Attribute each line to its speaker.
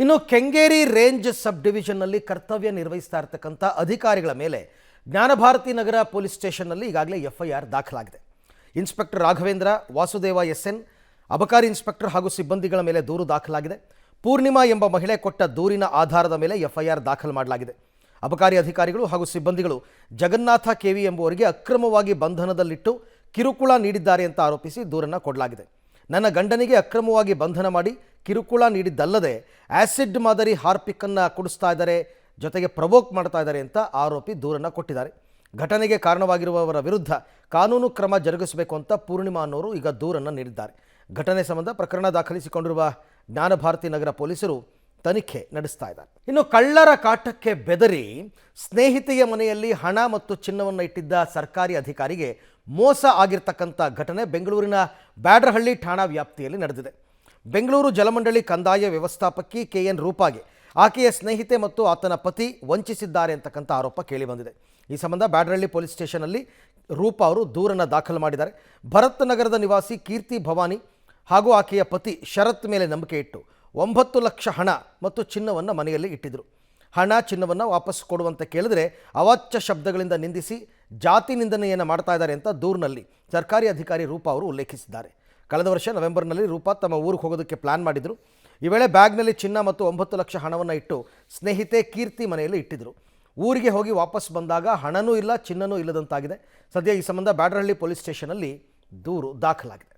Speaker 1: ಇನ್ನು ಕೆಂಗೇರಿ ರೇಂಜ್ ಸಬ್ ಡಿವಿಷನ್ನಲ್ಲಿ ಕರ್ತವ್ಯ ನಿರ್ವಹಿಸ್ತಾ ಇರತಕ್ಕಂಥ ಅಧಿಕಾರಿಗಳ ಮೇಲೆ ಜ್ಞಾನಭಾರತಿ ನಗರ ಪೊಲೀಸ್ ಸ್ಟೇಷನ್ನಲ್ಲಿ ಈಗಾಗಲೇ ಎಫ್ಐಆರ್ ದಾಖಲಾಗಿದೆ. ಇನ್ಸ್ಪೆಕ್ಟರ್ ರಾಘವೇಂದ್ರ, ವಾಸುದೇವ ಎಸ್ಎನ್, ಅಬಕಾರಿ ಇನ್ಸ್ಪೆಕ್ಟರ್ ಹಾಗೂ ಸಿಬ್ಬಂದಿಗಳ ಮೇಲೆ ದೂರು ದಾಖಲಾಗಿದೆ. ಪೂರ್ಣಿಮಾ ಎಂಬ ಮಹಿಳೆ ಕೊಟ್ಟ ದೂರಿನ ಆಧಾರದ ಮೇಲೆ ಎಫ್ಐಆರ್ ದಾಖಲು ಮಾಡಲಾಗಿದೆ. ಅಬಕಾರಿ ಅಧಿಕಾರಿಗಳು ಹಾಗೂ ಸಿಬ್ಬಂದಿಗಳು ಜಗನ್ನಾಥ ಕೆವಿ ಎಂಬುವರಿಗೆ ಅಕ್ರಮವಾಗಿ ಬಂಧನದಲ್ಲಿಟ್ಟು ಕಿರುಕುಳ ನೀಡಿದ್ದಾರೆ ಅಂತ ಆರೋಪಿಸಿ ದೂರನ್ನು ಕೊಡಲಾಗಿದೆ. ನನ್ನ ಗಂಡನಿಗೆ ಅಕ್ರಮವಾಗಿ ಬಂಧನ ಮಾಡಿ ಕಿರುಕುಳ ನೀಡಿದ್ದಲ್ಲದೆ ಆಸಿಡ್ ಮಾದರಿ ಹಾರ್ಪಿಕ್ಕನ್ನು ಕುಡಿಸ್ತಾ ಇದ್ದಾರೆ, ಜೊತೆಗೆ ಪ್ರವೋಕ್ ಮಾಡ್ತಾ ಇದ್ದಾರೆ ಅಂತ ಆರೋಪಿ ದೂರನ್ನು ಕೊಟ್ಟಿದ್ದಾರೆ. ಘಟನೆಗೆ ಕಾರಣವಾಗಿರುವವರ ವಿರುದ್ಧ ಕಾನೂನು ಕ್ರಮ ಜರುಗಿಸಬೇಕು ಅಂತ ಪೂರ್ಣಿಮಾ ಅನ್ನೋರು ಈಗ ದೂರನ್ನು ನೀಡಿದ್ದಾರೆ. ಘಟನೆ ಸಂಬಂಧ ಪ್ರಕರಣ ದಾಖಲಿಸಿಕೊಂಡಿರುವ ಜ್ಞಾನಭಾರತಿ ನಗರ ಪೊಲೀಸರು ತನಿಖೆ ನಡೆಸ್ತಾ ಇದ್ದಾರೆ. ಇನ್ನು ಕಳ್ಳರ ಕಾಟಕ್ಕೆ ಬೆದರಿ ಸ್ನೇಹಿತೆಯ ಮನೆಯಲ್ಲಿ ಹಣ ಮತ್ತು ಚಿನ್ನವನ್ನು ಇಟ್ಟಿದ್ದ ಸರ್ಕಾರಿ ಅಧಿಕಾರಿಗೆ ಮೋಸ ಆಗಿರ್ತಕ್ಕಂಥ ಘಟನೆ ಬೆಂಗಳೂರಿನ ಬ್ಯಾಡರಹಳ್ಳಿ ಠಾಣಾ ವ್ಯಾಪ್ತಿಯಲ್ಲಿ ನಡೆದಿದೆ. ಬೆಂಗಳೂರು ಜಲಮಂಡಳಿ ಕಂದಾಯ ವ್ಯವಸ್ಥಾಪಕಿ ಕೆಎನ್ ರೂಪಾಗೆ ಆಕೆಯ ಸ್ನೇಹಿತೆ ಮತ್ತು ಆತನ ಪತಿ ವಂಚಿಸಿದ್ದಾರೆ ಅಂತಕ್ಕಂಥ ಆರೋಪ ಕೇಳಿಬಂದಿದೆ. ಈ ಸಂಬಂಧ ಬ್ಯಾಡರಹಳ್ಳಿ ಪೊಲೀಸ್ ಸ್ಟೇಷನ್ನಲ್ಲಿ ರೂಪಾ ಅವರು ದೂರನ್ನು ದಾಖಲು ಮಾಡಿದ್ದಾರೆ. ಭರತ್ ನಗರದ ನಿವಾಸಿ ಕೀರ್ತಿ ಭವಾನಿ ಹಾಗೂ ಆಕೆಯ ಪತಿ ಶರತ್ ಮೇಲೆ ನಂಬಿಕೆ ಇಟ್ಟು 9 ಲಕ್ಷ ಹಣ ಮತ್ತು ಚಿನ್ನವನ್ನು ಮನೆಯಲ್ಲಿ ಇಟ್ಟಿದ್ದರು. ಹಣ ಚಿನ್ನವನ್ನು ವಾಪಸ್ ಕೊಡುವಂತೆ ಕೇಳಿದರೆ ಅವಾಚ್ಯ ಶಬ್ದಗಳಿಂದ ನಿಂದಿಸಿ ಜಾತಿ ನಿಂದನೆಯನ್ನು ಮಾಡ್ತಾ ಇದ್ದಾರೆ ಅಂತ ದೂರಿನಲ್ಲಿ ಸರ್ಕಾರಿ ಅಧಿಕಾರಿ ರೂಪಾ ಅವರು ಉಲ್ಲೇಖಿಸಿದ್ದಾರೆ. ಕಳೆದ ವರ್ಷ ನವೆಂಬರ್ನಲ್ಲಿ ರೂಪಾ ತಮ್ಮ ಊರಿಗೆ ಹೋಗೋದಕ್ಕೆ ಪ್ಲಾನ್ ಮಾಡಿದರು. ಈ ವೇಳೆ ಬ್ಯಾಗ್ನಲ್ಲಿ ಚಿನ್ನ ಮತ್ತು 9 ಲಕ್ಷ ಹಣವನ್ನು ಇಟ್ಟು ಸ್ನೇಹಿತೆ ಕೀರ್ತಿ ಮನೆಯಲ್ಲಿ ಇಟ್ಟಿದ್ದರು. ಊರಿಗೆ ಹೋಗಿ ವಾಪಸ್ ಬಂದಾಗ ಹಣನೂ ಇಲ್ಲ, ಚಿನ್ನನೂ ಇಲ್ಲದಂತಾಗಿದೆ. ಸದ್ಯ ಈ ಸಂಬಂಧ ಬ್ಯಾಡರಹಳ್ಳಿ ಪೊಲೀಸ್ ಸ್ಟೇಷನ್ನಲ್ಲಿ ದೂರು ದಾಖಲಾಗಿದೆ.